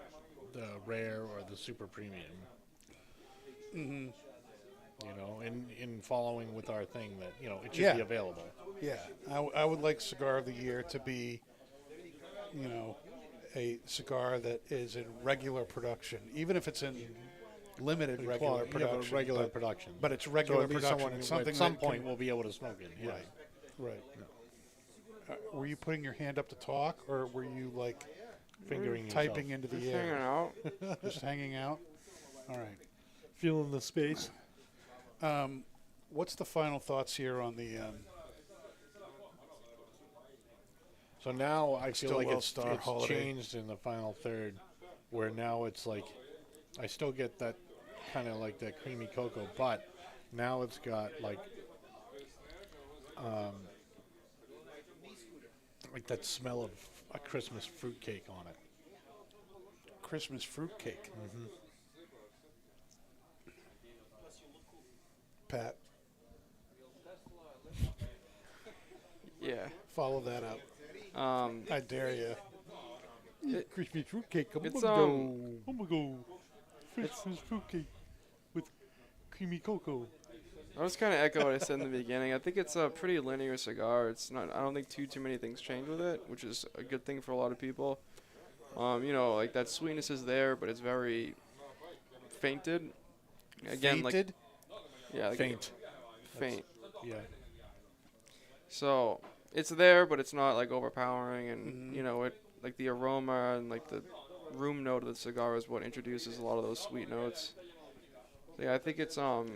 the rare or the super premium. mhm. In following with our thing that, it should Yeah. be available. Yeah, I would like cigar of the year to be, a cigar that is in regular production, even if it's in limited regular production. Regular but, production. but it's So regular at least production. someone It's something at some that can- point we'll be able to smoke it. Yeah. Right. Were you putting your hand up to talk, or were you like Fingering typing into the just hanging air, out. just hanging out? All right. feeling the space. What's the final thoughts here on the? So now I feel like Stillwell it's Star Holiday. changed in the final third, where now it's like I still get that kind of like that creamy cocoa, but now it's got like that smell of a Christmas fruitcake on it. Christmas fruitcake. Mm-hmm. Pat, Yeah. follow that up. I dare you. Christmas fruitcake. It's Oh my god! Christmas fruitcake with creamy cocoa. I was kind of echo what I said in the beginning. I think it's a pretty linear cigar. It's not. I don't think too many things change with it, which is a good thing for a lot of people. Like that sweetness is there, but it's very fainted. Again, Fainted? like Faint. faint. Yeah. So it's there, but it's not like overpowering, and Mhm. it like the aroma and like the room note of the cigar is what introduces a lot of those sweet notes. So yeah, I think it's I'd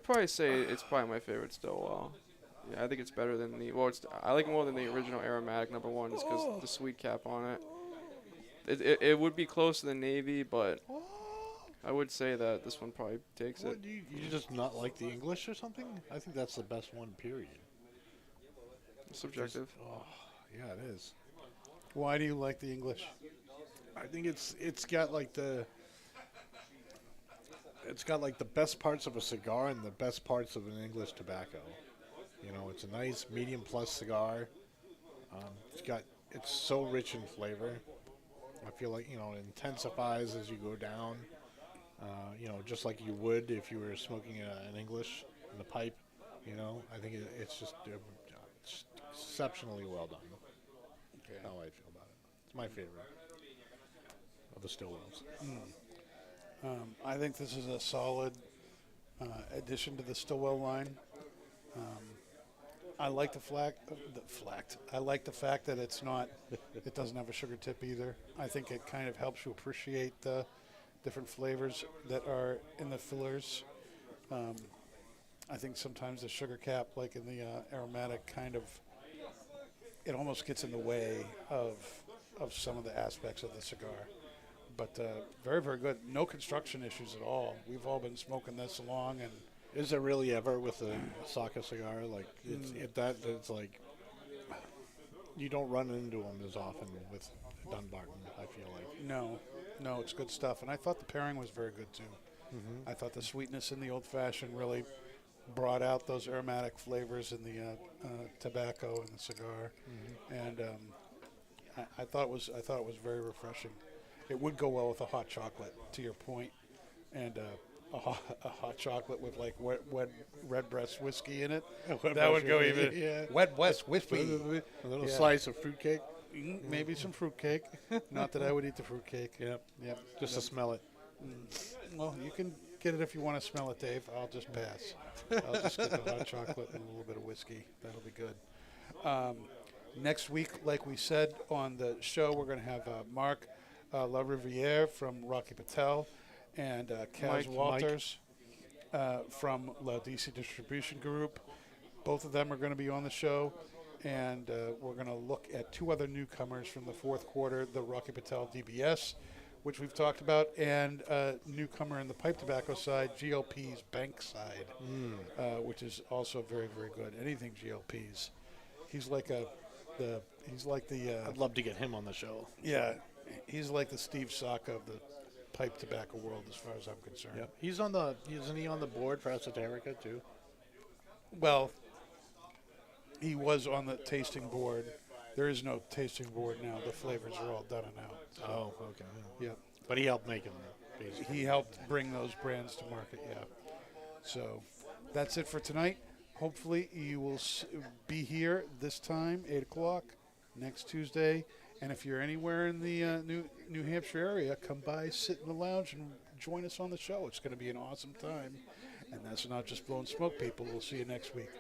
probably say it's probably my favorite Stillwell. Yeah, I think it's better than I like it more than the original aromatic number one, just because the sweet cap on it. It would be close to the Navy, but I would say that this one probably takes it. What, you just not like the English or something? I think that's the best one, period. Subjective. Oh, yeah, it is. Why do you like the English? I think it's got like the best parts of a cigar and the best parts of an English tobacco. You know, it's a nice medium plus cigar. It's so rich in flavor. I feel like, you know, it intensifies as you go down. You know, just like you would if you were smoking an English in the pipe. You know, I think it's just exceptionally well done. Okay. How I feel about it. It's my favorite of the Stillwells. I think this is a solid addition to the Stillwell line. I like I like the fact that it doesn't have a sugar tip either. I think it kind of helps you appreciate the different flavors that are in the fillers. I think sometimes the sugar cap, like in the aromatic, it almost gets in the way of some of the aspects of the cigar. But very, very good. No construction issues at all. We've all been smoking this along, and Is there really ever with a Saka cigar like it's like you don't run into them as often with Dunbarton? I feel like no, it's good stuff. And I thought the pairing was very good too. I thought the sweetness in the old fashioned really brought out those aromatic flavors in the tobacco and the cigar, and I thought it was very refreshing. It would go well with a hot chocolate, to your point, and a hot chocolate with like wet redbreast whiskey in it. That would go even. Yeah. Wet West whiskey. A little Yeah. slice of fruitcake. Maybe some fruitcake. Not that I would eat the fruitcake. Yep. Just Yep. to smell it. Well, you can get it if you want to smell it, Dave. I'll just pass. I'll just get the hot chocolate and a little bit of whiskey. That'll be good. Next week, like we said on the show, we're going to have Mark La Riviere from Rocky Patel and Kaz Walters from La DC Distribution Group. Both of them are going to be on the show. And we're going to look at two other newcomers from the fourth quarter, the Rocky Patel DBS, which we've talked about, and a newcomer in the pipe tobacco side, GLP's Bankside, which is also very, very good. Anything GLP's. He's like the I'd love to get him on the show. yeah, he's like the Steve Saka of the pipe tobacco world, as far as I'm concerned. Yep. Isn't he on the board for Esoterica too? Well, he was on the tasting board. There is no tasting board now. The flavors are all done and out. So, Oh, okay. yeah. But he helped make him, basically. He helped bring those brands to market, yeah. So that's it for tonight. Hopefully you will be here this time, 8 o'clock, next Tuesday. And if you're anywhere in the New Hampshire area, come by, sit in the lounge, and join us on the show. It's going to be an awesome time. And that's not just blowing smoke, people. We'll see you next week.